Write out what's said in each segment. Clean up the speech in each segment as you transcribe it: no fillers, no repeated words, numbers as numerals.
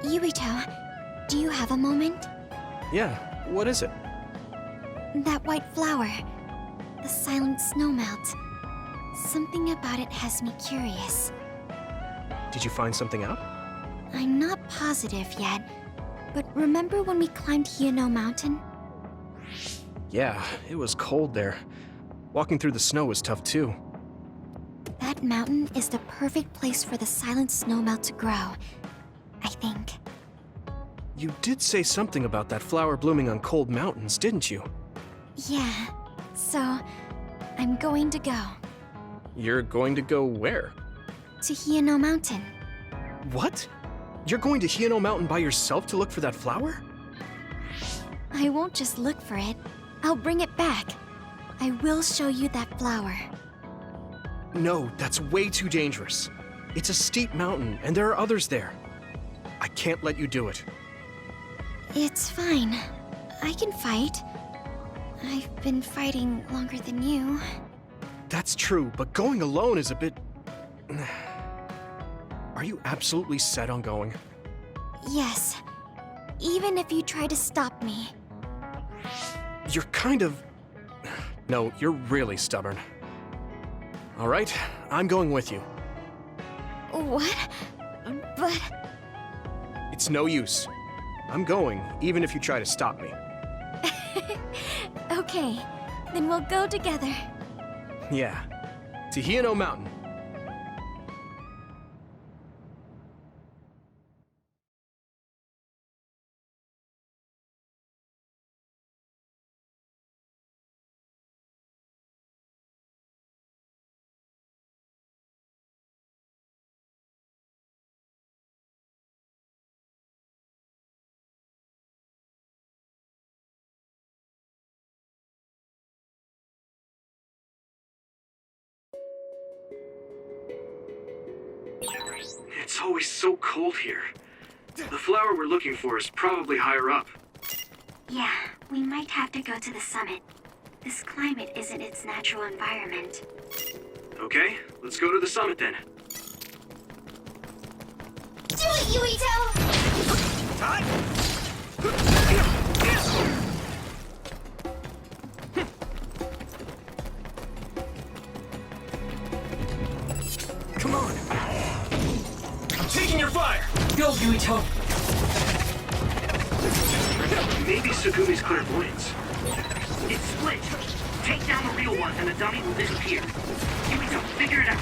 Yuito, do you have a moment? Yeah, what is it? That white flower. The silent snowmelt. Something about it has me curious. Did you find something out? I'm not positive yet, but remember when we climbed Hino Mountain? Yeah, it was cold there. Walking through the snow was tough too. That mountain is the perfect place for the silent snowmelt to grow, I think. You did say something about that flower blooming on cold mountains, didn't you? Yeah, so I'm going to go. You're going to go where? To Hino Mountain. What? You're going to Hino Mountain by yourself to look for that flower? I won't just look for it. I'll bring it back. I will show you that flower. No, that's way too dangerous. It's a steep mountain, and there are others there. I can't let you do it. It's fine. I can fight. I've been fighting longer than you. That's true, but going alone is a bit... Are you absolutely set on going? Yes. Even if you try to stop me. You're kind of... No, you're really stubborn. All right, I'm going with you. What? But... It's no use. I'm going, even if you try to stop me. Okay, then we'll go together. Yeah, to Hino Mountain. It's always so cold here. The flower we're looking for is probably higher up. Yeah, we might have to go to the summit. This climate isn't its natural environment. Okay, let's go to the summit then. Do it, Yuito! Time! Come on! I'm taking your fire! Go, Yuito! Maybe Sugumi's clairvoyance. It's split. Take down the real one and the dummy will disappear. Yuito, figure it out.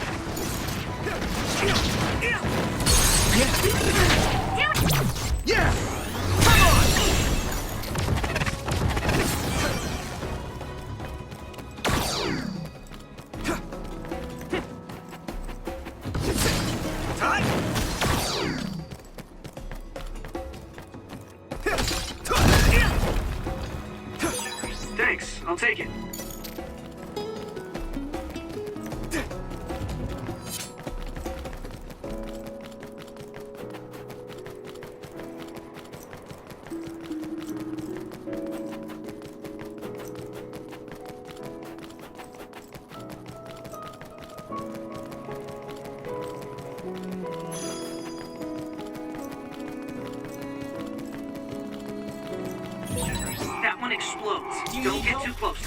Yeah! Yeah! Come on! Time! Thanks, I'll take it. That one explodes. Don't get too close.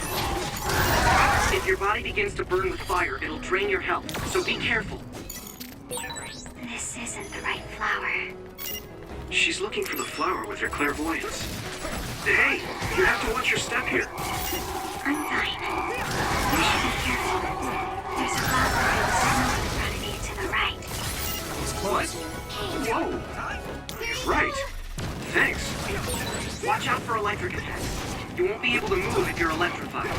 If your body begins to burn with fire, it'll drain your health, so be careful. This isn't the right flower. She's looking for the flower with her clairvoyance. Hey, you have to watch your step here. I'm fine. You should be careful. There's a flower in the snow in front of you to the right. What? Whoa! You're right. Thanks. Watch out for electric attacks. You won't be able to move if you're electrified.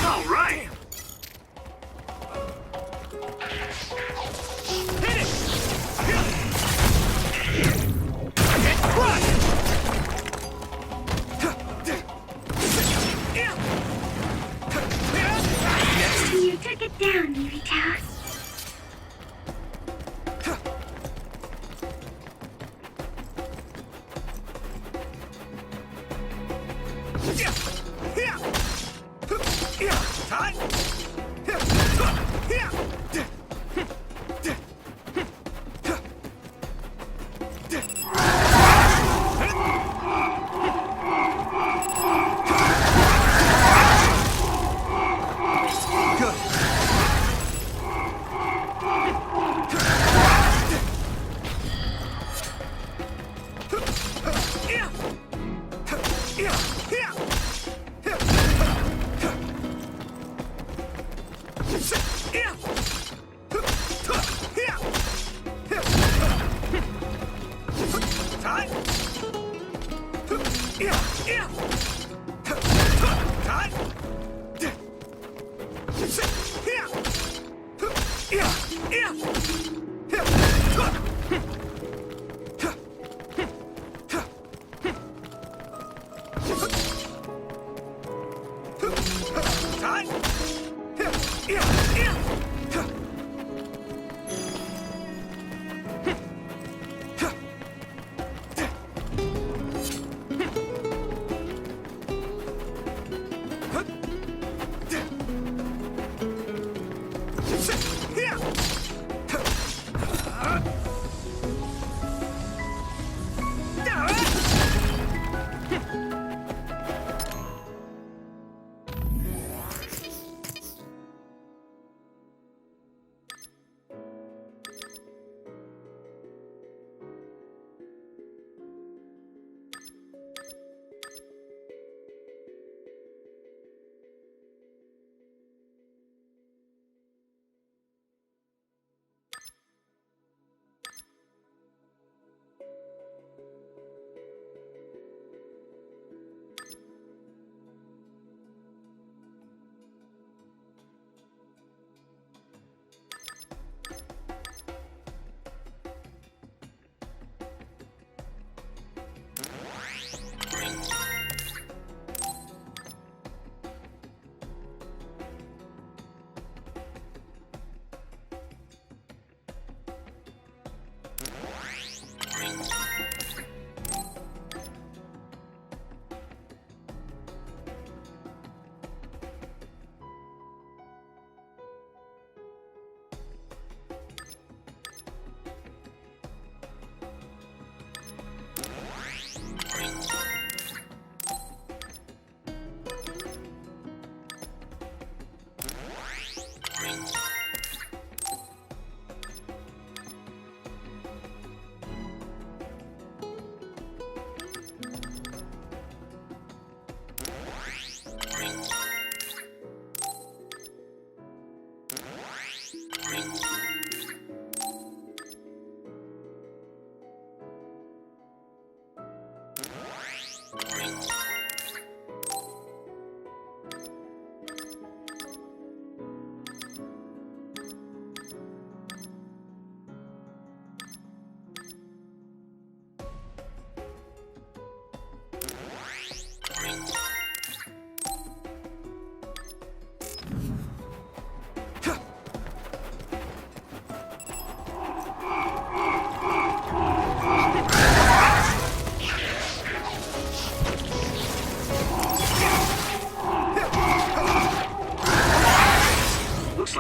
All right. Hit it! You took it down, Yuito. Time!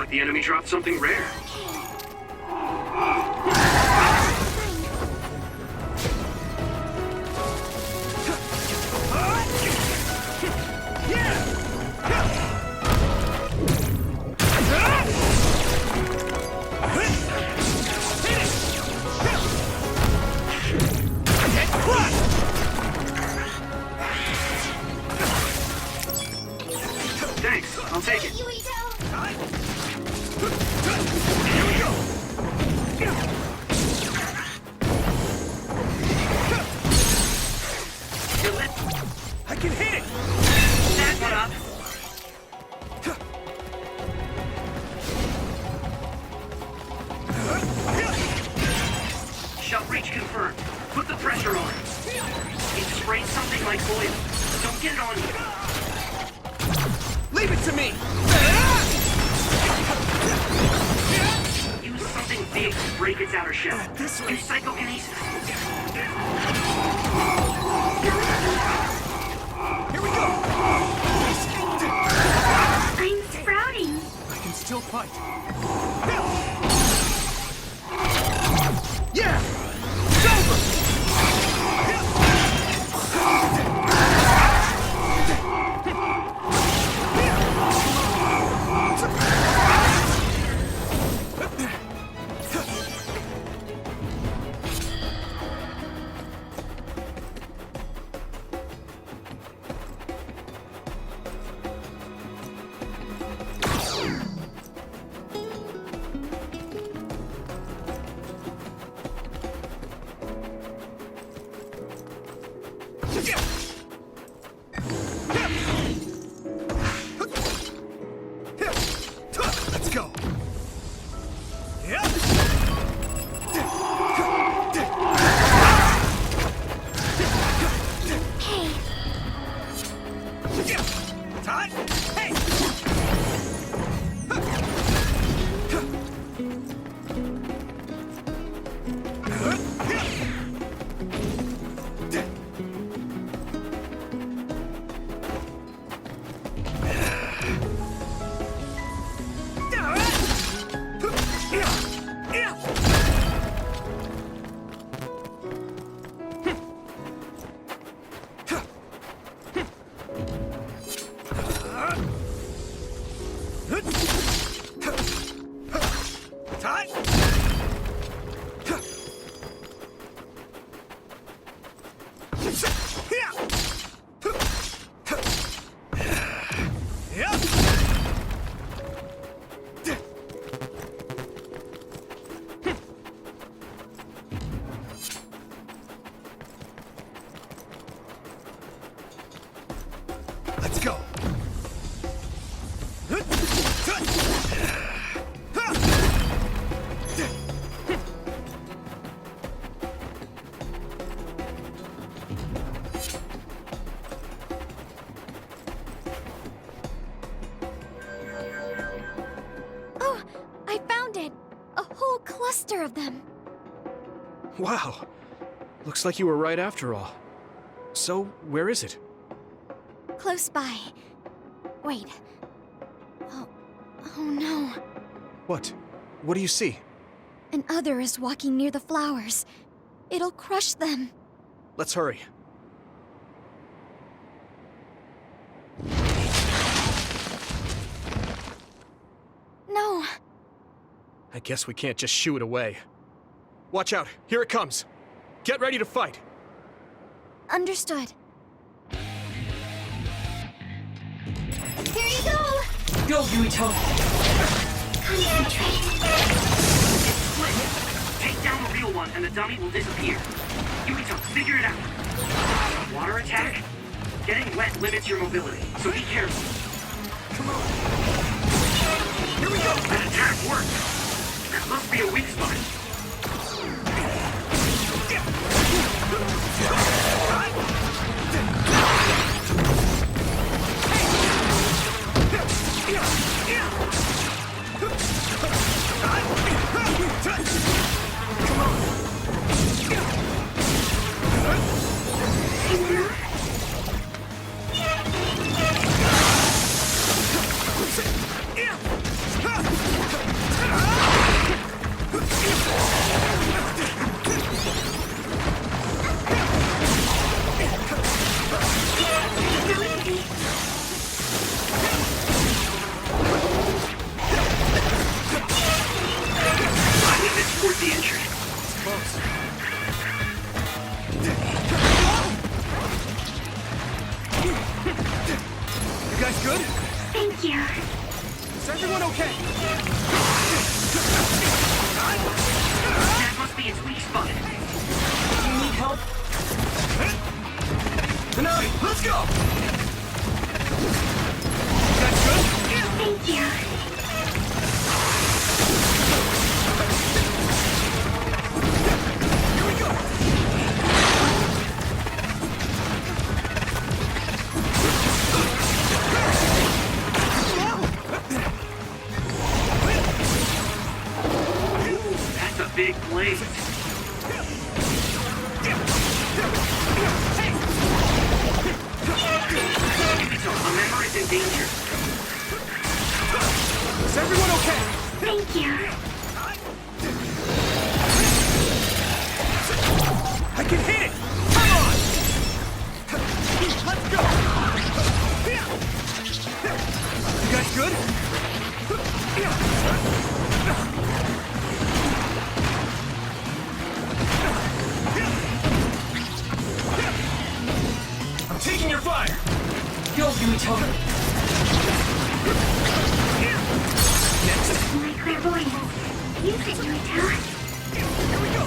The enemy dropped something rare. Thanks, I'll take it. I can hit it! That one up. Shell breach confirmed. Put the pressure on. It sprays something like oil. Don't get it on you. Leave it to me! Use something big to break its outer shell. This way. Use psychokinesis. Here we go! I'm sprouting. I can still fight. Yeah! It's over! Let's go. Let's go. Oh, I found it! A whole cluster of them. Wow. Looks like you were right after all. So, where is it? Close by. Wait. Oh no. What? What do you see? An other is walking near the flowers. It'll crush them. Let's hurry. No. I guess we can't just shoo it away. Watch out, here it comes. Get ready to fight. Understood. Here you go! Go, Yuito! Concentrate. It's split! Take down the real one and the dummy will disappear. Yuito, figure it out. Water attack? Getting wet limits your mobility, so be careful. Come on. Here we go. That attack worked! That must be a weak spot. Towards the entry. It's close. You guys good? Thank you. Is everyone okay? That must be its weak spot. Do you need help? Tonight, let's go! You guys good? Thank you. Here we go! That's a big blade. Remember, it's in danger. Is everyone okay? Thank you. I can hit it! Come on! Let's go! You guys good? I'm taking your fire! Go, Yuito. Next! My clairvoyance. Use it, Yuito. Here we go!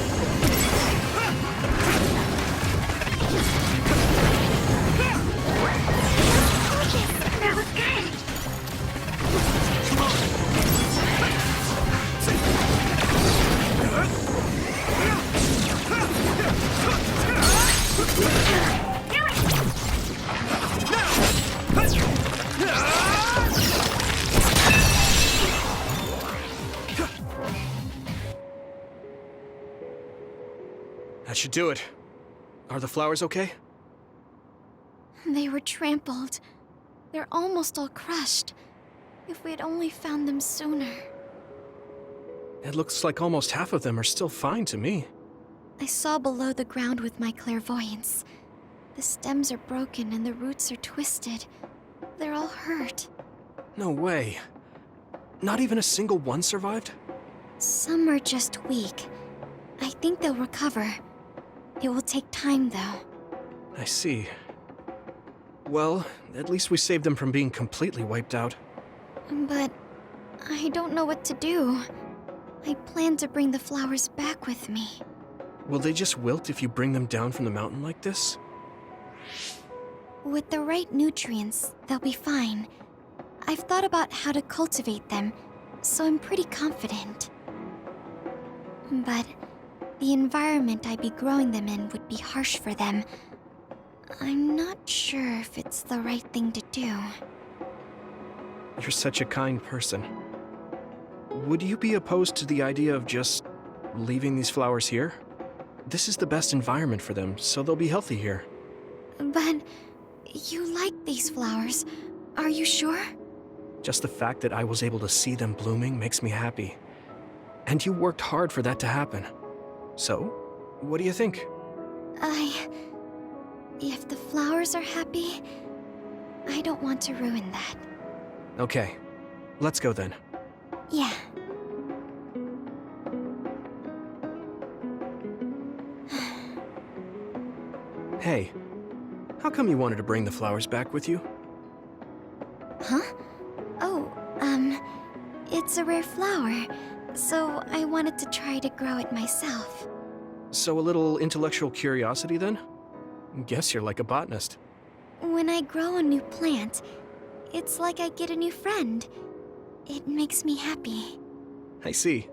That should do it. Are the flowers okay? They were trampled. They're almost all crushed. If we had only found them sooner. It looks like almost half of them are still fine to me. I saw below the ground with my clairvoyance. The stems are broken and the roots are twisted. They're all hurt. No way. Not even a single one survived? Some are just weak. I think they'll recover. It will take time, though. I see. Well, at least we saved them from being completely wiped out. But I don't know what to do. I plan to bring the flowers back with me. Will they just wilt if you bring them down from the mountain like this? With the right nutrients, they'll be fine. I've thought about how to cultivate them, so I'm pretty confident. But the environment I'd be growing them in would be harsh for them. I'm not sure if it's the right thing to do. You're such a kind person. Would you be opposed to the idea of just leaving these flowers here? This is the best environment for them, so they'll be healthy here. But you like these flowers, are you sure? Just the fact that I was able to see them blooming makes me happy. And you worked hard for that to happen. So, what do you think? If the flowers are happy, I don't want to ruin that. Okay, let's go then. Yeah. Hey, how come you wanted to bring the flowers back with you? Huh? Oh, it's a rare flower, so I wanted to try to grow it myself. So a little intellectual curiosity then? Guess you're like a botanist. When I grow a new plant, it's like I get a new friend. It makes me happy. I see.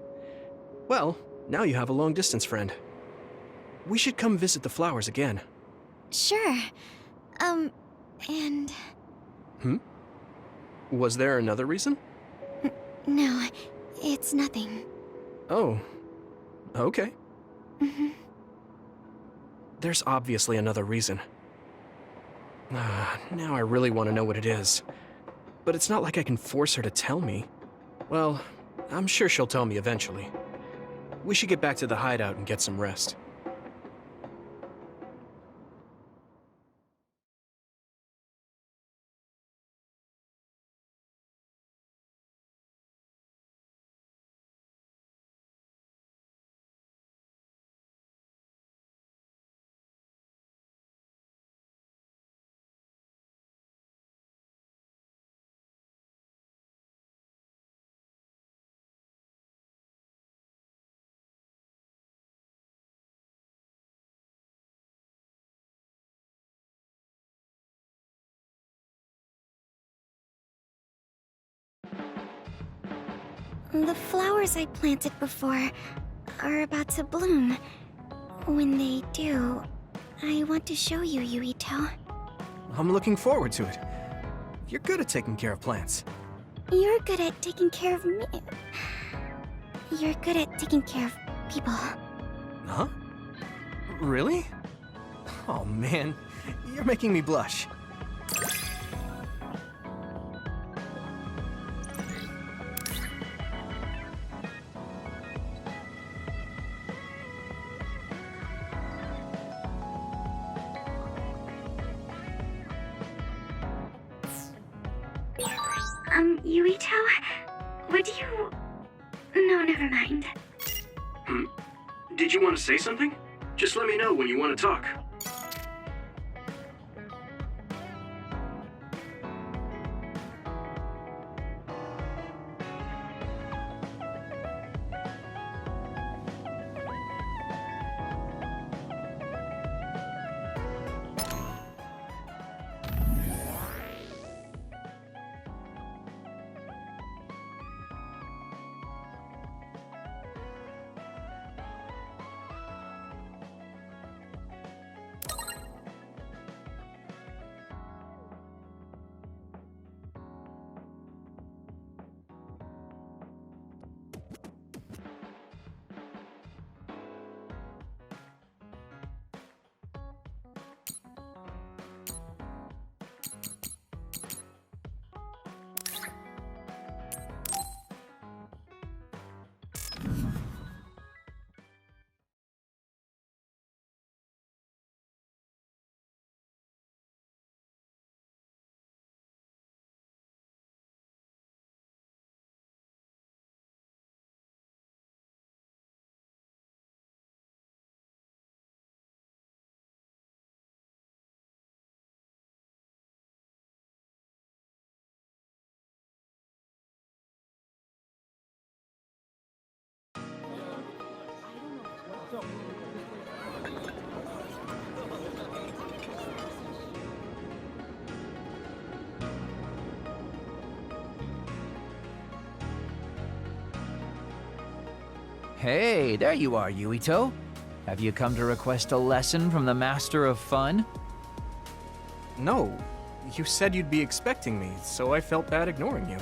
Well, now you have a long-distance friend. We should come visit the flowers again. Sure. And... Was there another reason? No, it's nothing. Oh, okay. Mm-hmm. There's obviously another reason. Now I really want to know what it is. But it's not like I can force her to tell me. Well, I'm sure she'll tell me eventually. We should get back to the hideout and get some rest. The flowers I planted before are about to bloom. When they do, I want to show you, Yuito. I'm looking forward to it. You're good at taking care of plants. You're good at taking care of me. You're good at taking care of people. Huh? Really? Oh man, you're making me blush. Yuito? Would you... No, never mind. Did you want to say something? Just let me know when you want to talk. Hey, there you are, Yuito. Have you come to request a lesson from the Master of Fun? No, you said you'd be expecting me, so I felt bad ignoring you.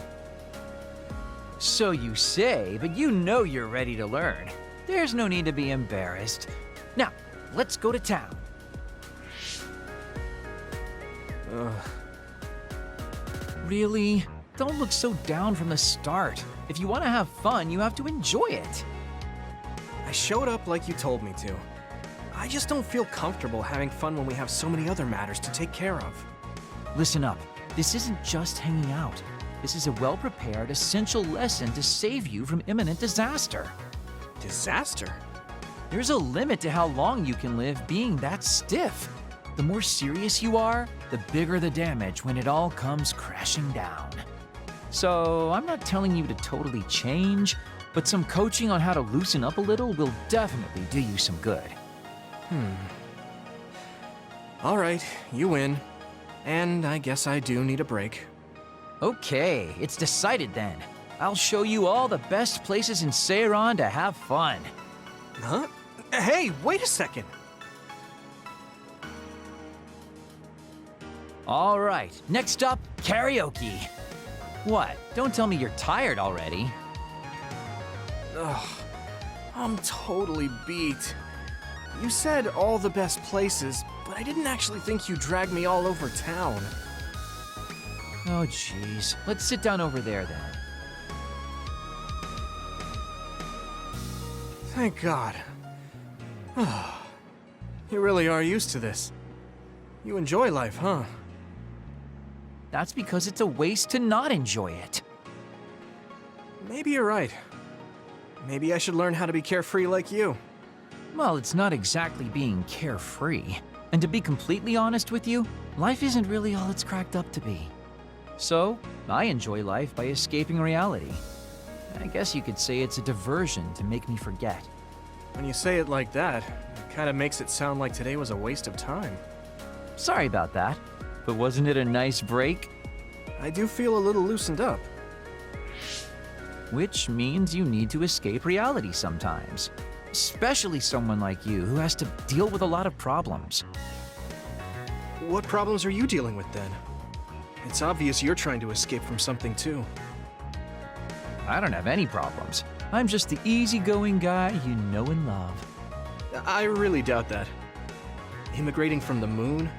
So you say, but you know you're ready to learn. There's no need to be embarrassed. Now, let's go to town. Really? Don't look so down from the start. If you want to have fun, you have to enjoy it. I showed up like you told me to. I just don't feel comfortable having fun when we have so many other matters to take care of. Listen up. This isn't just hanging out. This is a well-prepared, essential lesson to save you from imminent disaster. Disaster? There's a limit to how long you can live being that stiff. The more serious you are, the bigger the damage when it all comes crashing down. So, I'm not telling you to totally change, but some coaching on how to loosen up a little will definitely do you some good. All right, you win. And I guess I do need a break. Okay, it's decided then. I'll show you all the best places in Seiran to have fun. Huh? Hey, wait a second. All right, next up, karaoke. What? Don't tell me you're tired already. Ugh, I'm totally beat. You said all the best places, but I didn't actually think you dragged me all over town. Oh, jeez. Let's sit down over there then. Thank God. You really are used to this. You enjoy life, huh? That's because it's a waste to not enjoy it. Maybe you're right. Maybe I should learn how to be carefree like you. Well, it's not exactly being carefree. And to be completely honest with you, life isn't really all it's cracked up to be. So, I enjoy life by escaping reality. I guess you could say it's a diversion to make me forget. When you say it like that, it kind of makes it sound like today was a waste of time. Sorry about that, but wasn't it a nice break? I do feel a little loosened up. Which means you need to escape reality sometimes. Especially someone like you who has to deal with a lot of problems. What problems are you dealing with then? It's obvious you're trying to escape from something too. I don't have any problems. I'm just the easygoing guy you know and love. I really doubt that. Immigrating from the moon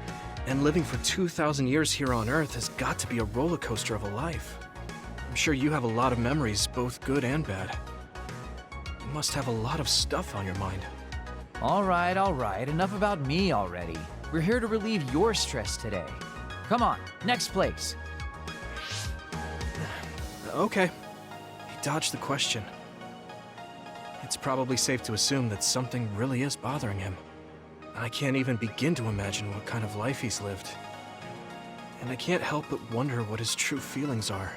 and living for 2,000 years here on Earth has got to be a roller coaster of a life. I'm sure you have a lot of memories, both good and bad. You must have a lot of stuff on your mind. All right, enough about me already. We're here to relieve your stress today. Come on, next place. Okay. You dodged the question. It's probably safe to assume that something really is bothering him. I can't even begin to imagine what kind of life he's lived. And I can't help but wonder what his true feelings are.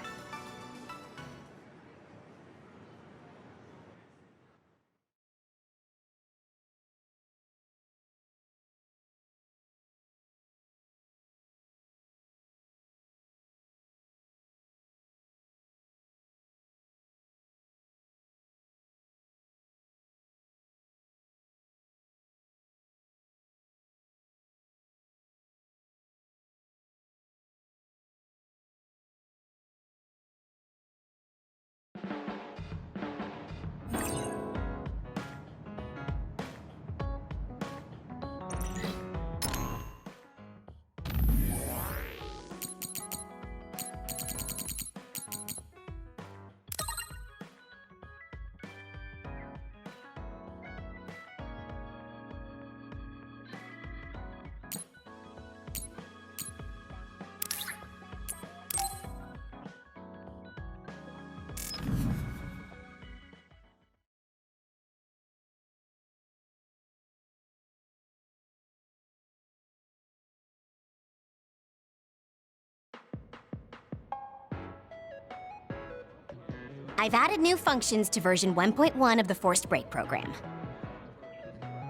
I've added new functions to version 1.1 of the Forced Break program.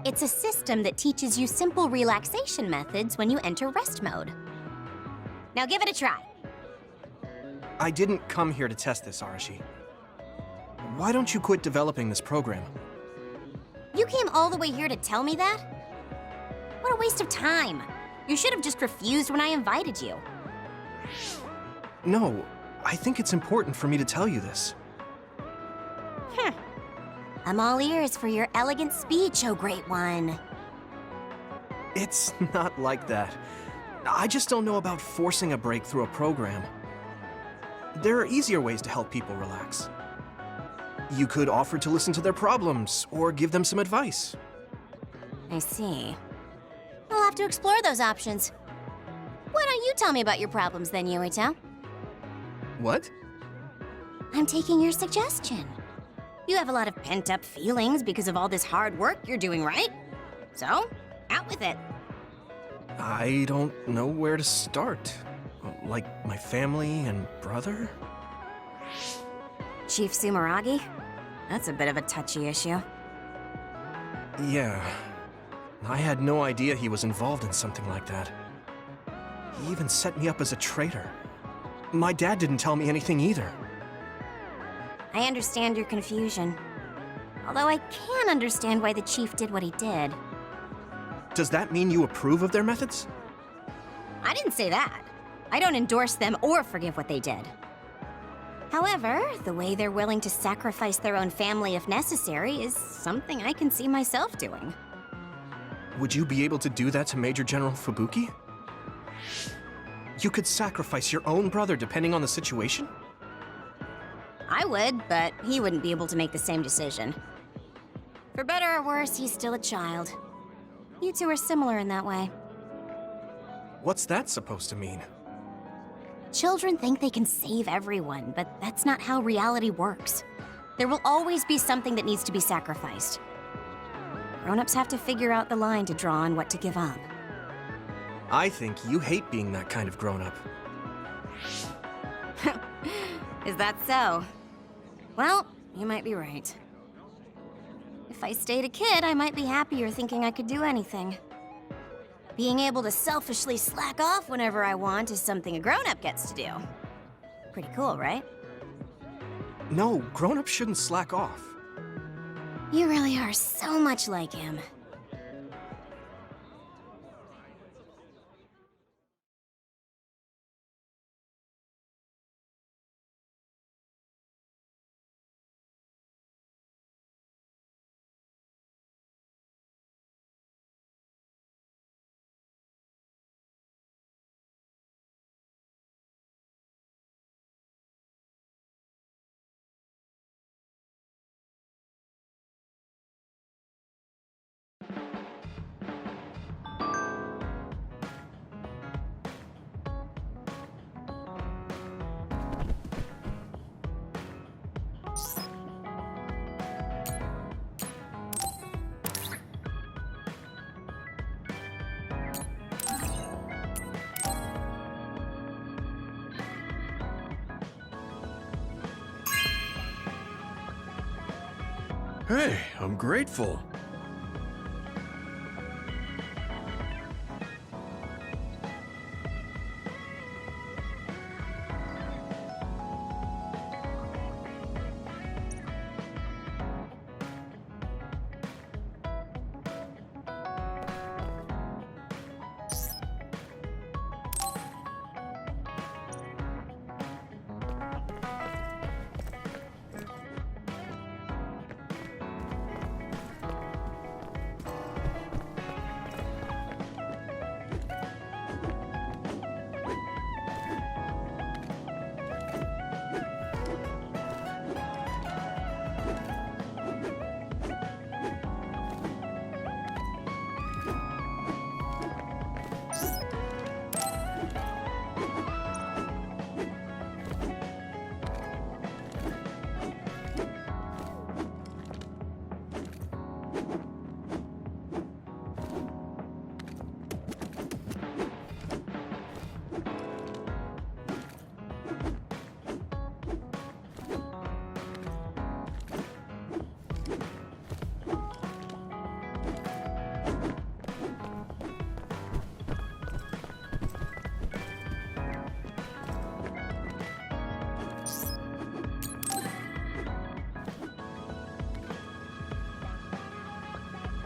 It's a system that teaches you simple relaxation methods when you enter rest mode. Now give it a try. I didn't come here to test this, Arashi. Why don't you quit developing this program? You came all the way here to tell me that? What a waste of time. You should have just refused when I invited you. No, I think it's important for me to tell you this. I'm all ears for your elegant speech, oh great one. It's not like that. I just don't know about forcing a break through a program. There are easier ways to help people relax. You could offer to listen to their problems, or give them some advice. I see. I'll have to explore those options. Why don't you tell me about your problems then, Yuito? What? I'm taking your suggestion. You have a lot of pent-up feelings because of all this hard work you're doing, right? So, out with it. I don't know where to start. Like my family and brother? Chief Sumeragi? That's a bit of a touchy issue. Yeah. I had no idea he was involved in something like that. He even set me up as a traitor. My dad didn't tell me anything either. I understand your confusion. Although I can understand why the chief did what he did. Does that mean you approve of their methods? I didn't say that. I don't endorse them or forgive what they did. However, the way they're willing to sacrifice their own family if necessary is something I can see myself doing. Would you be able to do that to Major General Fubuki? You could sacrifice your own brother depending on the situation? I would, but he wouldn't be able to make the same decision. For better or worse, he's still a child. You two are similar in that way. What's that supposed to mean? Children think they can save everyone, but that's not how reality works. There will always be something that needs to be sacrificed. Grown-ups have to figure out the line to draw on what to give up. I think you hate being that kind of grown-up. Is that so? Well, you might be right. If I stayed a kid, I might be happier thinking I could do anything. Being able to selfishly slack off whenever I want is something a grown-up gets to do. Pretty cool, right? No, grown-ups shouldn't slack off. You really are so much like him. Hey, I'm grateful.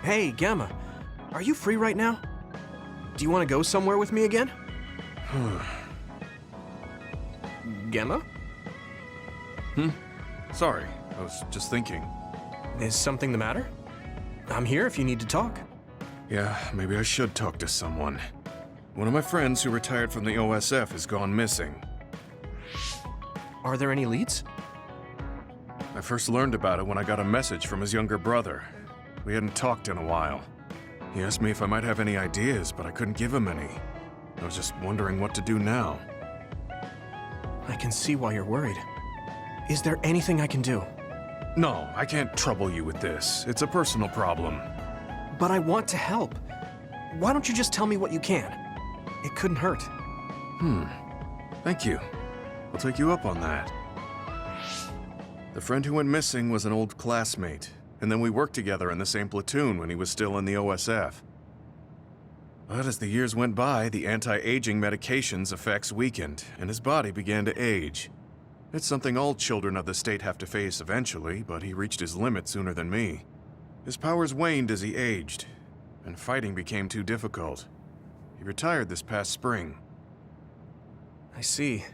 Hey, Gemma. Are you free right now? Do you want to go somewhere with me again? Gemma? Sorry, I was just thinking. Is something the matter? I'm here if you need to talk. Yeah, maybe I should talk to someone. One of my friends who retired from the OSF has gone missing. Are there any leads? I first learned about it when I got a message from his younger brother. We hadn't talked in a while. He asked me if I might have any ideas, but I couldn't give him any. I was just wondering what to do now. I can see why you're worried. Is there anything I can do? No, I can't trouble you with this. It's a personal problem. But I want to help. Why don't you just tell me what you can? It couldn't hurt. Thank you. I'll take you up on that. The friend who went missing was an old classmate, and then we worked together in the same platoon when he was still in the OSF. But as the years went by, the anti-aging medication's effects weakened, and his body began to age. It's something all children of the state have to face eventually, but he reached his limit sooner than me. His powers waned as he aged, and fighting became too difficult. He retired this past spring. I see.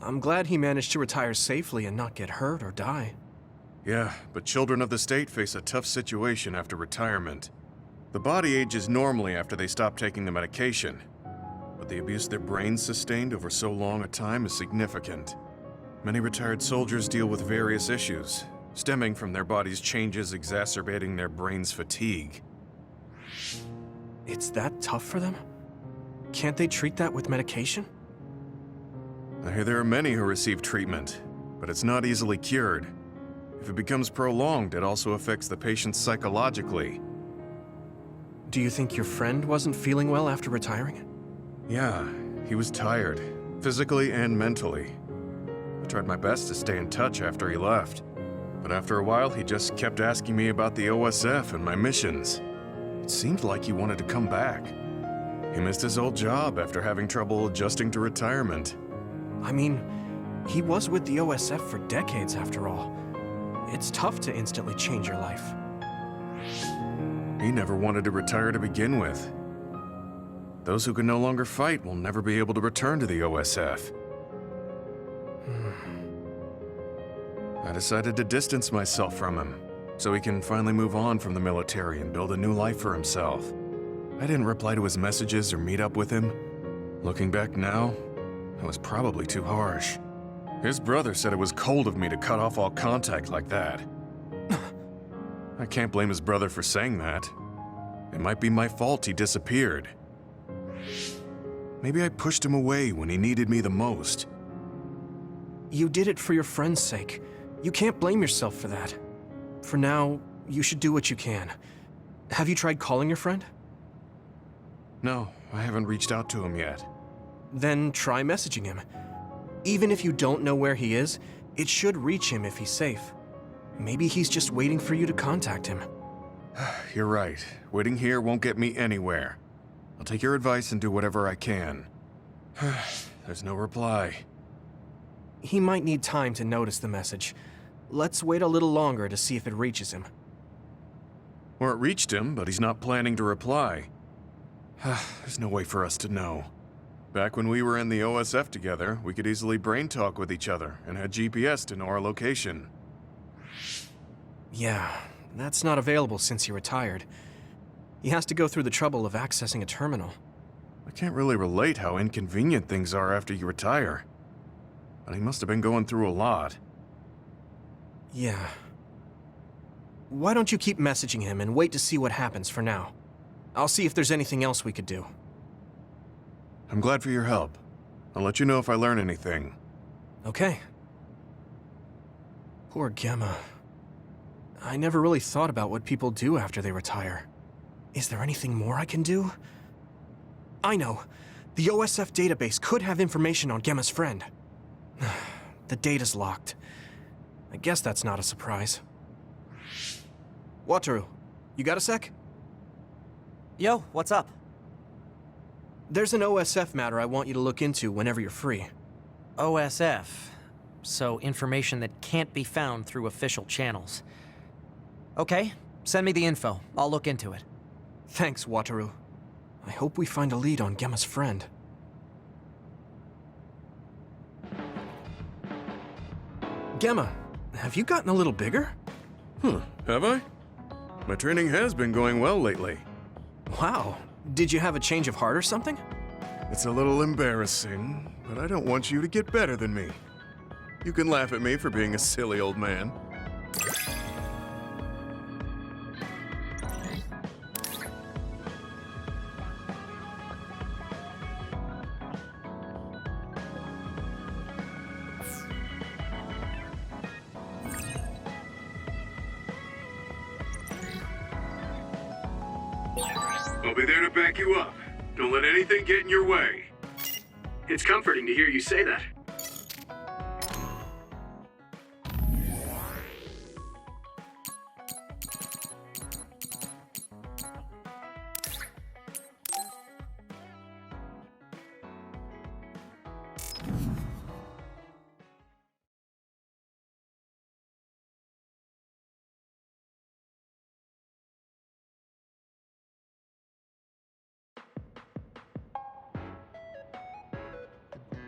I'm glad he managed to retire safely and not get hurt or die. Yeah, but children of the state face a tough situation after retirement. The body ages normally after they stop taking the medication, but the abuse their brains sustained over so long a time is significant. Many retired soldiers deal with various issues, stemming from their body's changes exacerbating their brain's fatigue. It's that tough for them? Can't they treat that with medication? I hear there are many who receive treatment, but it's not easily cured. If it becomes prolonged, it also affects the patient psychologically. Do you think your friend wasn't feeling well after retiring? Yeah, he was tired, physically and mentally. I tried my best to stay in touch after he left, but after a while he just kept asking me about the OSF and my missions. It seemed like he wanted to come back. He missed his old job after having trouble adjusting to retirement. I mean, he was with the OSF for decades after all. It's tough to instantly change your life. He never wanted to retire to begin with. Those who can no longer fight will never be able to return to the OSF. I decided to distance myself from him, so he can finally move on from the military and build a new life for himself. I didn't reply to his messages or meet up with him. Looking back now, I was probably too harsh. His brother said it was cold of me to cut off all contact like that. I can't blame his brother for saying that. It might be my fault he disappeared. Maybe I pushed him away when he needed me the most. You did it for your friend's sake. You can't blame yourself for that. For now, you should do what you can. Have you tried calling your friend? No, I haven't reached out to him yet. Then try messaging him. Even if you don't know where he is, it should reach him if he's safe. Maybe he's just waiting for you to contact him. You're right. Waiting here won't get me anywhere. I'll take your advice and do whatever I can. There's no reply. He might need time to notice the message. Let's wait a little longer to see if it reaches him. Or it reached him, but he's not planning to reply. There's no way for us to know. Back when we were in the OSF together, we could easily brain talk with each other and had GPS to know our location. Yeah, that's not available since he retired. He has to go through the trouble of accessing a terminal. I can't really relate how inconvenient things are after you retire. But he must have been going through a lot. Yeah. Why don't you keep messaging him and wait to see what happens for now? I'll see if there's anything else we could do. I'm glad for your help. I'll let you know if I learn anything. Okay. Poor Gemma. I never really thought about what people do after they retire. Is there anything more I can do? I know. The OSF database could have information on Gemma's friend. The data's locked. I guess that's not a surprise. Wataru, you got a sec? Yo, what's up? There's an OSF matter I want you to look into whenever you're free. OSF. So information that can't be found through official channels. Okay, Send me the info. I'll look into it. Thanks, Wataru. I hope we find a lead on Gemma's friend. Gemma, have you gotten a little bigger? Have I? My training has been going well lately. Wow. Did you have a change of heart or something? It's a little embarrassing, but I don't want you to get better than me. You can laugh at me for being a silly old man. I'll be there to back you up. Don't let anything get in your way. It's comforting to hear you say that.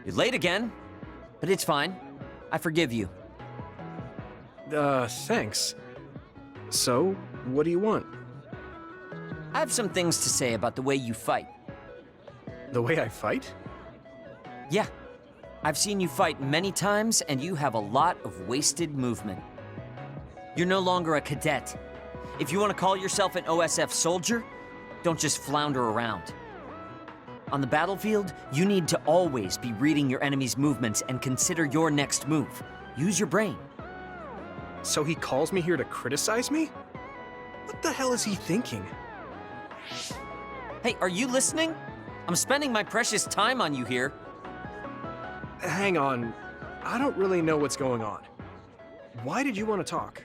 You're late again, but it's fine. I forgive you. Thanks. So, what do you want? I have some things to say about the way you fight. The way I fight? Yeah, I've seen you fight many times, and you have a lot of wasted movement. You're no longer a cadet. If you want to call yourself an OSF soldier, don't just flounder around. On the battlefield, you need to always be reading your enemy's movements and consider your next move. Use your brain. So he calls me here to criticize me? What the hell is he thinking? Hey, are you listening? I'm spending my precious time on you here. Hang on. I don't really know what's going on. Why did you want to talk?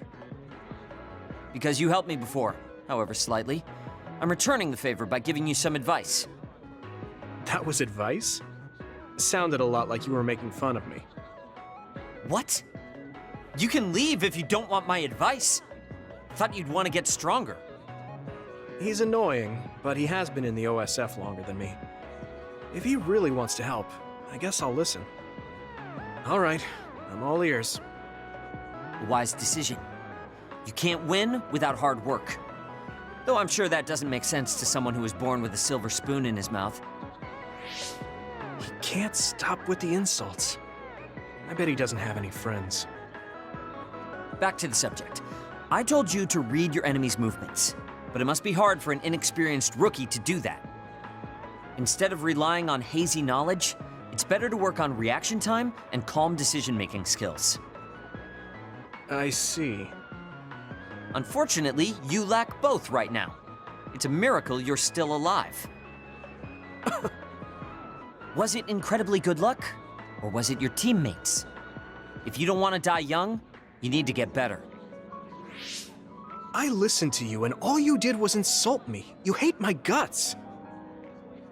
Because you helped me before, however slightly. I'm returning the favor by giving you some advice. That was advice? Sounded a lot like you were making fun of me. What? You can leave if you don't want my advice. Thought you'd want to get stronger. He's annoying, but he has been in the OSF longer than me. If he really wants to help, I guess I'll listen. All right, I'm all ears. A wise decision. You can't win without hard work. Though I'm sure that doesn't make sense to someone who was born with a silver spoon in his mouth. He can't stop with the insults. I bet he doesn't have any friends. Back to the subject. I told you to read your enemy's movements, but it must be hard for an inexperienced rookie to do that. Instead of relying on hazy knowledge, it's better to work on reaction time and calm decision-making skills. I see. Unfortunately, you lack both right now. It's a miracle you're still alive. Was it incredibly good luck, or was it your teammates? If you don't want to die young, you need to get better. I listened to you and all you did was insult me. You hate my guts.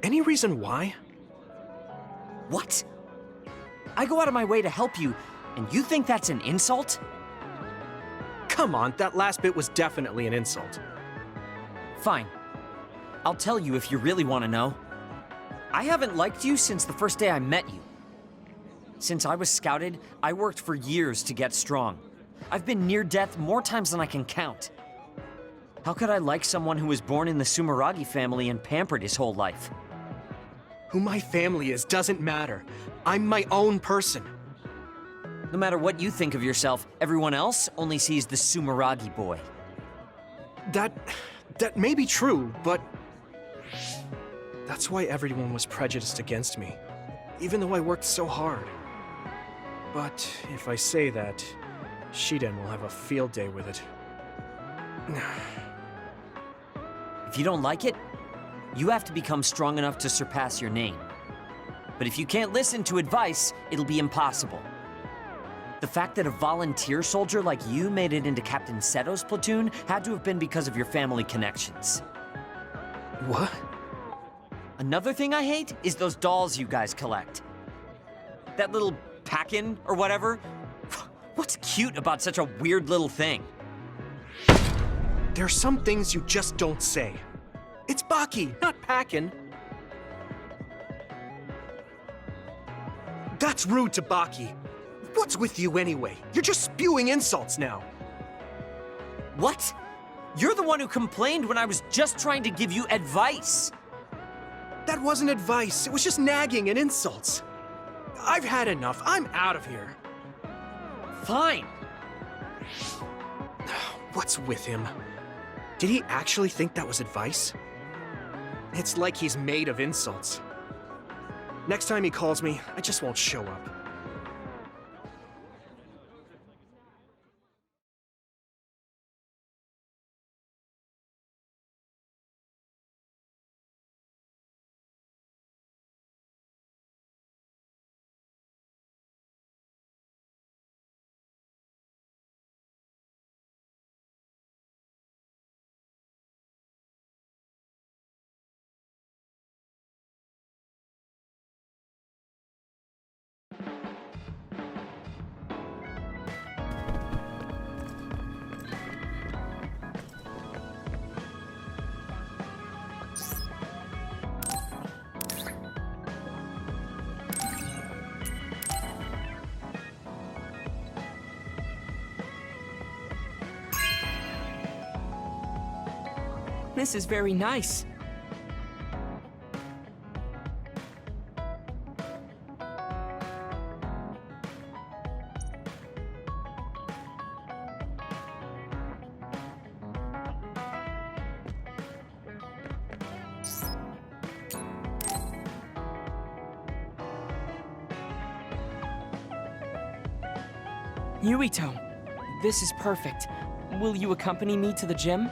Any reason why? What? I go out of my way to help you, and you think that's an insult? Come on, that last bit was definitely an insult. Fine. I'll tell you if you really want to know. I haven't liked you since the first day I met you. Since I was scouted, I worked for years to get strong. I've been near death more times than I can count. How could I like someone who was born in the Sumeragi family and pampered his whole life? Who my family is doesn't matter. I'm my own person. No matter what you think of yourself, everyone else only sees the Sumeragi boy. That may be true, but that's why everyone was prejudiced against me, even though I worked so hard. But if I say that, Shiden will have a field day with it. If you don't like it, you have to become strong enough to surpass your name. But if you can't listen to advice, it'll be impossible. The fact that a volunteer soldier like you made it into Captain Seto's platoon had to have been because of your family connections. What? Another thing I hate is those dolls you guys collect. That little pack-in or whatever. What's cute about such a weird little thing? There are some things you just don't say. It's Baki, not Packin. That's rude to Baki. What's with you anyway? You're just spewing insults now. What? You're the one who complained when I was just trying to give you advice. That wasn't advice. It was just nagging and insults. I've had enough. I'm out of here. Fine. What's with him? Did he actually think that was advice? It's like he's made of insults. Next time he calls me, I just won't show up. This is very nice. Yuito, this is perfect. Will you accompany me to the gym?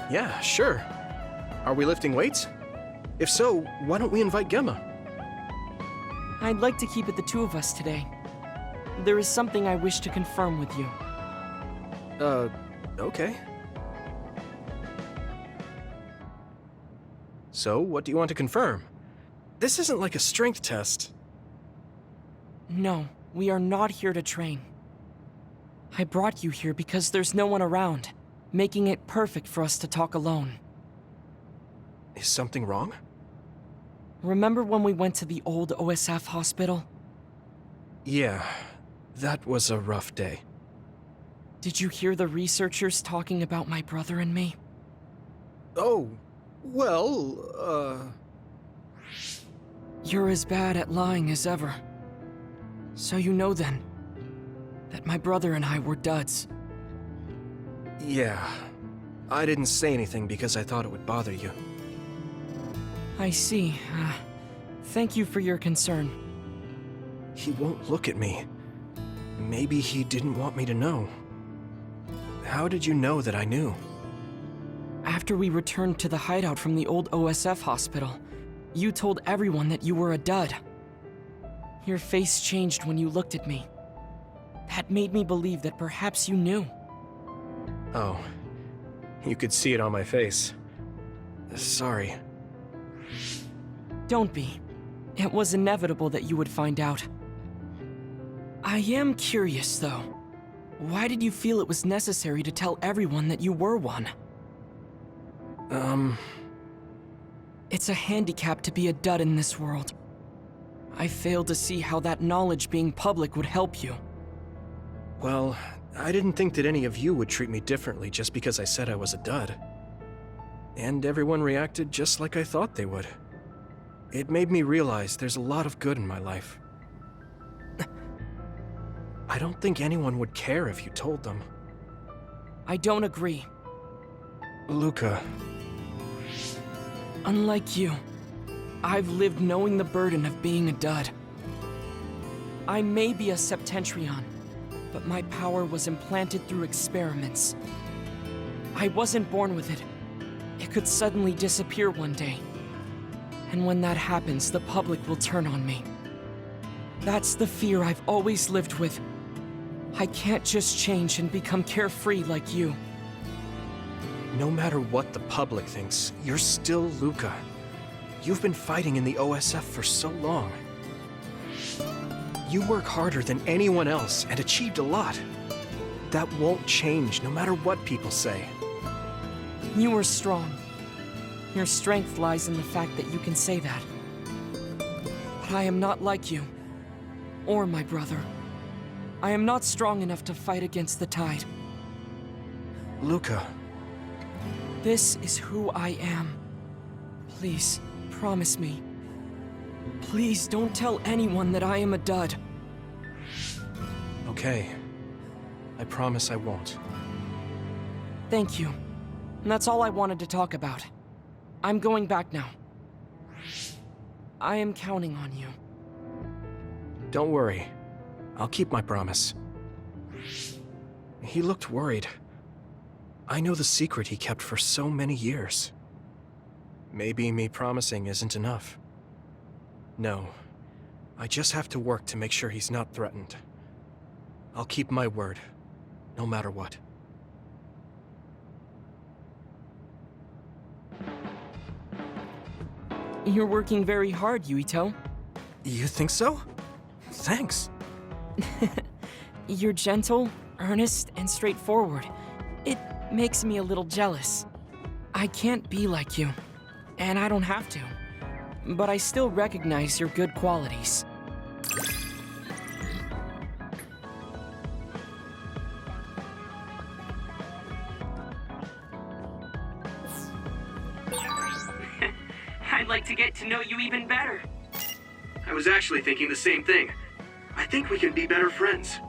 Yeah, sure. Are we lifting weights? If so, why don't we invite Gemma? I'd like to keep it the two of us today. There is something I wish to confirm with you. Okay. So, what do you want to confirm? This isn't like a strength test. No, we are not here to train. I brought you here because there's no one around, making it perfect for us to talk alone. Is something wrong? Remember when we went to the old OSF hospital? Yeah, that was a rough day. Did you hear the researchers talking about my brother and me? Oh, well, You're as bad at lying as ever. So you know then, that my brother and I were duds. Yeah. I didn't say anything because I thought it would bother you. I see. Thank you for your concern. He won't look at me. Maybe he didn't want me to know. How did you know that I knew? After we returned to the hideout from the old OSF hospital, you told everyone that you were a dud. Your face changed when you looked at me. That made me believe that perhaps you knew. Oh. You could see it on my face. Sorry. Don't be. It was inevitable that you would find out. I am curious, though. Why did you feel it was necessary to tell everyone that you were one? It's a handicap to be a dud in this world. I fail to see how that knowledge being public would help you. Well, I didn't think that any of you would treat me differently just because I said I was a dud. And everyone reacted just like I thought they would. It made me realize there's a lot of good in my life. I don't think anyone would care if you told them. I don't agree. Luca. Unlike you, I've lived knowing the burden of being a dud. I may be a Septentrion, but my power was implanted through experiments. I wasn't born with it. It could suddenly disappear one day. And when that happens, the public will turn on me. That's the fear I've always lived with. I can't just change and become carefree like you. No matter what the public thinks, you're still Luca. You've been fighting in the OSF for so long. You work harder than anyone else and achieved a lot. That won't change, no matter what people say. You are strong. Your strength lies in the fact that you can say that. But I am not like you, or my brother. I am not strong enough to fight against the tide. Luca, This is who I am. Please, promise me. Please don't tell anyone that I am a dud. okay. I promise I won't. Thank you. And that's all I wanted to talk about. I'm going back now. I am counting on you. Don't worry. I'll keep my promise. He looked worried. I know the secret he kept for so many years. Maybe me promising isn't enough. No. I just have to work to make sure he's not threatened. I'll keep my word, no matter what. You're working very hard, Yuito. You think so? Thanks. You're gentle, earnest, and straightforward. It makes me a little jealous. I can't be like you, and I don't have to. But I still recognize your good qualities. I'd like to get to know you even better. I was actually thinking the same thing. I think we can be better friends.